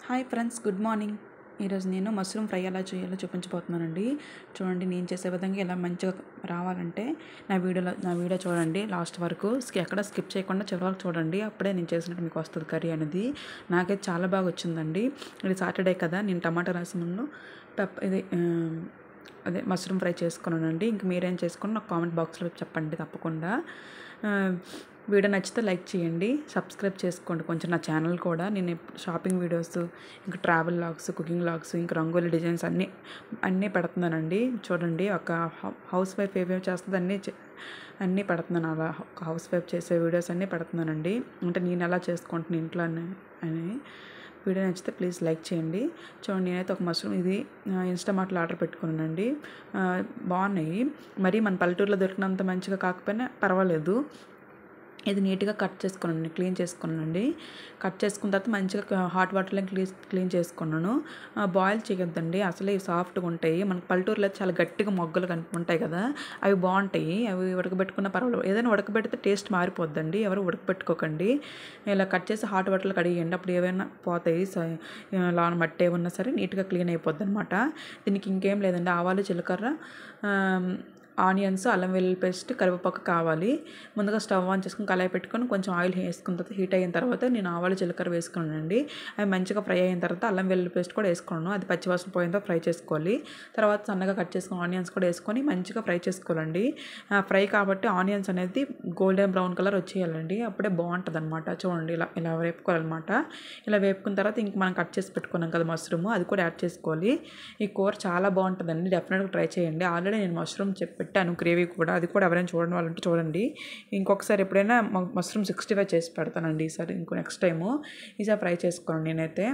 Hi friends, good morning. ఈరోజు నేను mushroom fry ఎలా చేయాలో చూపించబోతున్నానండి. చూడండి, నేను చేసే విధంగా ఎలా మంచిగా రావాలంటే నా వీడియో చూడండి లాస్ట్ వరకు. ఎక్కడ స్కిప్ చేయకుండా చివరి వరకు చూడండి. అప్పుడే నేను చేసినట్టు మీకు వస్తుంది కర్రీ అనేది. నాకైతే చాలా బాగా వచ్చిందండి. ఇది సాటర్డే కదా, నేను టమాటా రసమును అదే మష్రూమ్ ఫ్రై చేసుకున్నానండి. ఇంక మీరేం చేసుకుని నాకు కామెంట్ బాక్స్లో చెప్పండి తప్పకుండా. వీడియో నచ్చితే లైక్ చేయండి, సబ్స్క్రైబ్ చేసుకోండి కొంచెం నా ఛానల్ కూడా. నేను షాపింగ్ వీడియోస్, ఇంకా ట్రావెల్ లాగ్స్, కుకింగ్ లాగ్స్, ఇంకా రంగోలీ డిజైన్స్ అన్నీ పెడుతున్నానండి. చూడండి, ఒక హౌస్ వైఫ్ ఏమేమి చేస్తుంది అన్నీ పెడుతున్నాను. అలా ఒక హౌస్ వైఫ్ చేసే వీడియోస్ అన్నీ పెడుతున్నానండి. అంటే నేను ఎలా చేసుకుంటున్నాను ఇంట్లో అని. వీడియో నచ్చితే ప్లీజ్ లైక్ చేయండి. చూడండి, నేనైతే ఒక మష్రూమ్ ఇది ఇన్స్టామార్ట్లో ఆర్డర్ పెట్టుకున్నానండి. బాగున్నాయి. మరి మన పల్లెటూరులో దొరికినంత మంచిగా కాకపోయినా పర్వాలేదు. ఇది నీట్గా కట్ చేసుకున్నాను, క్లీన్ చేసుకున్నానండి. కట్ చేసుకున్న తర్వాత మంచిగా హాట్ వాటర్లో క్లీన్ చేసుకున్నాను. బాయిల్ చేయొద్దండి, అసలే సాఫ్ట్గా ఉంటాయి. మనకు పల్లెటూరులో చాలా గట్టిగా మొగ్గలు ఉంటాయి కదా, అవి బాగుంటాయి. అవి ఉడకబెట్టుకున్న పర్వాలేదు. ఏదైనా ఉడకబెడితే టేస్ట్ మారిపోద్దండి, ఎవరు ఉడకబెట్టుకోకండి. ఇలా కట్ చేసి హాట్ వాటర్లో కడిగేయండి, అప్పుడు ఏవైనా పోతాయి. లోన మట్టి ఏమన్నా సరే నీట్గా క్లీన్ అయిపోద్ది అనమాట. దీనికి ఇంకేం లేదండి, ఆవాలు, జీలకర్ర, ఆనియన్స్, అల్లం వెల్లుల్లి పేస్ట్, కరివేపాకు కావాలి. ముందుగా స్టవ్ ఆన్ చేసుకుని కళాయి పెట్టుకొని కొంచెం ఆయిల్ వేసుకున్న తర్వాత హీట్ అయిన తర్వాత నేను ఆవాలు, జీలకర్ర వేసుకున్నానండి. అవి మంచిగా ఫ్రై అయిన తర్వాత అల్లం వెల్లుల్లి పేస్ట్ కూడా వేసుకున్నాను. అది పచ్చివాసన పోయిందో ఫ్రై చేసుకోవాలి. తర్వాత సన్నగా కట్ చేసుకుని ఆనియన్స్ కూడా వేసుకొని మంచిగా ఫ్రై చేసుకోవాలండి. ఫ్రై కాబట్టి ఆనియన్స్ అనేది గోల్డెన్ బ్రౌన్ కలర్ వచ్చేయాలండి, అప్పుడే బాగుంటుంది అనమాట. చూడండి, ఇలా వేపుకోవాలన్నమాట. ఇలా వేపుకున్న తర్వాత ఇంక మనం కట్ చేసి పెట్టుకున్నాం కదా మష్రూమ్, అది కూడా యాడ్ చేసుకోవాలి. ఈ కూర చాలా బాగుంటుందండి, డెఫినెట్గా ట్రై చేయండి. ఆల్రెడీ నేను మష్రూమ్ పెట్టాను గ్రేవీ కూడా, అది కూడా ఎవరైనా చూడండి వాళ్ళంటే చూడండి. ఇంకొకసారి ఎప్పుడైనా మష్రూమ్ 65 చేసి పెడతానండి ఈసారి, నెక్స్ట్ టైము. ఈసారి ఫ్రై చేసుకోండి. నేనైతే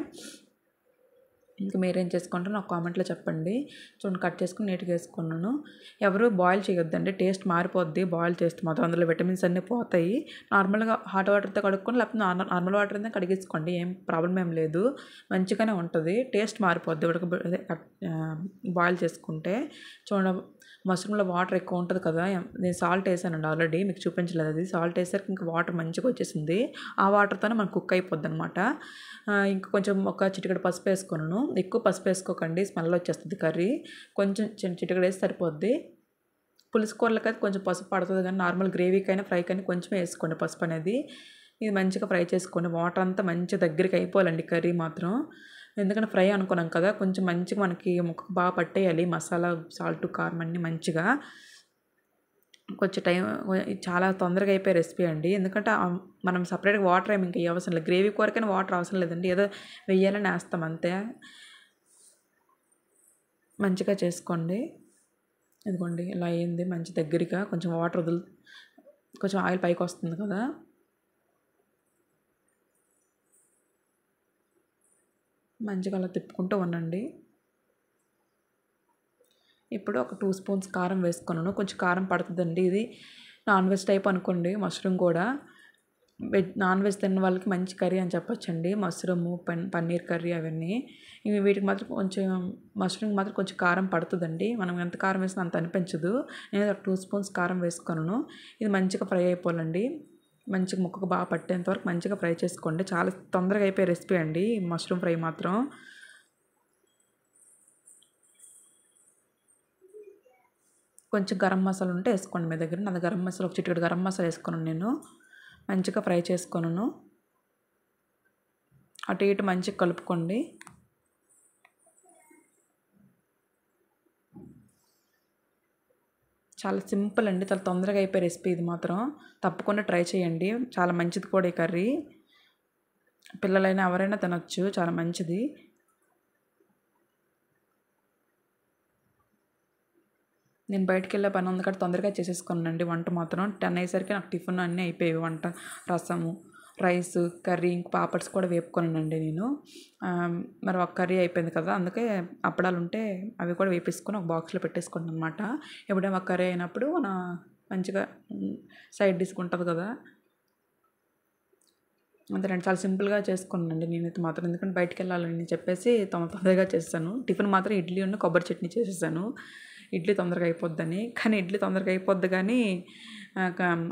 ఇంకా మీరేం చేసుకుంటారో నాకు కామెంట్లో చెప్పండి. చూడండి, కట్ చేసుకుని నీట్గా వేసుకున్నాను. ఎవరు బాయిల్ చేయొద్దండి, టేస్ట్ మారిపోద్ది బాయిల్ చేస్తే మాత్రం. అందులో విటమిన్స్ అన్నీ పోతాయి. నార్మల్గా హాట్ వాటర్తో కడుక్కొని లేకపోతే నార్మల్ వాటర్ అయితే కడిగించుకోండి, ఏం ప్రాబ్లం ఏం లేదు, మంచిగానే ఉంటుంది. టేస్ట్ మారిపోద్ది బాయిల్ చేసుకుంటే. చూడండి, మష్రూమ్లో వాటర్ ఎక్కువ ఉంటుంది కదా, నేను సాల్ట్ వేసానండి ఆల్రెడీ, మీకు చూపించలేదు. అది సాల్ట్ వేసరికి ఇంకా వాటర్ మంచిగా వచ్చేసింది. ఆ వాటర్తోనే మనకు కుక్ అయిపోద్ది అనమాట. ఇంకా కొంచెం ఒక చిటికెడు పసుపు వేసుకున్నాను. ఎక్కువ పసుపు వేసుకోకండి, స్మెల్ వచ్చేస్తుంది కర్రీ. కొంచెం చిటికెడు వేసి సరిపోద్ది. పులుసు కూరలకైతే కొంచెం పసుపు పడుతుంది, కానీ నార్మల్ గ్రేవీకైనా ఫ్రైకైనా కొంచెం వేసుకోండి పసుపు అనేది. ఇది మంచిగా ఫ్రై చేసుకోండి. వాటర్ అంతా మంచిగా దగ్గరికి అయిపోవాలండి కర్రీ మాత్రం. ఎందుకంటే ఫ్రై అనుకున్నాం కదా, కొంచెం మంచిగా మనకి ముక్కకు బాగా పట్టేయాలి మసాలా, సాల్ట్, కారం అన్నీ మంచిగా. కొంచెం టైం, చాలా తొందరగా అయిపోయే రెసిపీ అండి. ఎందుకంటే మనం సపరేట్గా వాటర్ ఏమి ఇంకా అవసరం లేదు. గ్రేవీ కూరకైనా వాటర్ అవసరం లేదండి, ఏదో వెయ్యాలని వేస్తాం అంతే. మంచిగా చేసుకోండి. ఇదిగోండి, ఇలా అయింది మంచి దగ్గరగా. కొంచెం వాటర్ కొంచెం ఆయిల్ పైకి వస్తుంది కదా, మంచిగా అలా తిప్పుకుంటూ ఉండండి. ఇప్పుడు ఒక 2 స్పూన్స్ కారం వేసుకున్నాను. కొంచెం కారం పడుతుందండి. ఇది నాన్ వెజ్ టైప్ అనుకోండి మష్రూమ్ కూడా. నాన్ వెజ్ తిన్న వాళ్ళకి మంచి కర్రీ అని చెప్పొచ్చండి మష్రూము, పన్నీర్ కర్రీ అవన్నీ. వీటికి మాత్రం కొంచెం మష్రూమ్కి మాత్రం కొంచెం కారం పడుతుందండి. మనం ఎంత కారం వేసినా అంత అనిపించదు. నేను 2 స్పూన్స్ కారం వేసుకున్నాను. ఇది మంచిగా ఫ్రై అయిపోవాలండి. మంచిగా ముక్కకు బాగా పట్టేంత వరకు మంచిగా ఫ్రై చేసుకోండి. చాలా తొందరగా అయిపోయే రెసిపీ అండి మష్రూమ్ ఫ్రై మాత్రం. కొంచెం గరం మసాలా ఉంటే వేసుకోండి మీ దగ్గర. నా గరం మసాలా, ఒక చిటికెడు గరం మసాలా వేసుకున్నాను నేను. మంచిగా ఫ్రై చేసుకున్నాను. అటు ఇటు మంచిగా కలుపుకోండి. చాలా సింపుల్ అండి, చాలా తొందరగా అయిపోయే రెసిపీ ఇది మాత్రం. తప్పకుండా ట్రై చేయండి, చాలా మంచిది కూడా ఈ కర్రీ. పిల్లలైనా ఎవరైనా తినొచ్చు, చాలా మంచిది. నేను బయటికి వెళ్ళే పని ఉంది కాబట్టి తొందరగా చేసేసుకున్నానండి వంట మాత్రం. 10 అయ్యేసరికి నాకు టిఫిన్ అన్నీ అయిపోయాయి. వంట, రసము, రైస్, కర్రీ, ఇంక పాపడ్స్ కూడా వేపుకున్నానండి నేను. మరి ఒక కర్రీ అయిపోయింది కదా, అందుకే అప్పడాలు ఉంటే అవి కూడా వేపేసుకొని ఒక బాక్స్లో పెట్టేసుకున్నాను అనమాట. ఎప్పుడైనా ఒక కర్రీ అయినప్పుడు మంచిగా సైడ్ డిష్ ఉంటుంది కదా, అంతేనండి. చాలా సింపుల్గా చేసుకున్నానండి నేనైతే మాత్రం, ఎందుకంటే బయటికి వెళ్ళాలని చెప్పేసి తొందరగా చేస్తాను. టిఫిన్ మాత్రం ఇడ్లీ ఉన్న కొబ్బరి చట్నీ చేసేసాను, ఇడ్లీ తొందరగా అయిపోద్దని. కానీ ఇడ్లీ తొందరగా అయిపోద్ది కానీ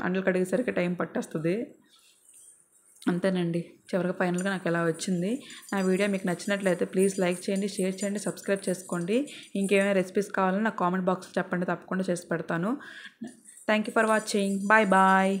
అండ్లు కడిగేసరికి టైం పట్టేస్తుంది. అంతేనండి. చివరిగా ఫైనల్‌గా నాకు ఇలా వచ్చింది. నా వీడియో మీకు నచ్చినట్లయితే ప్లీజ్ లైక్ చేయండి, షేర్ చేయండి, సబ్స్క్రైబ్ చేసుకోండి. ఇంకేమైనా రెసిపీస్ కావాలన్నా నాకు కామెంట్ బాక్స్‌లో చెప్పండి. తప్పకుండా చేసి పెడతాను. Thank you for watching. Bye bye.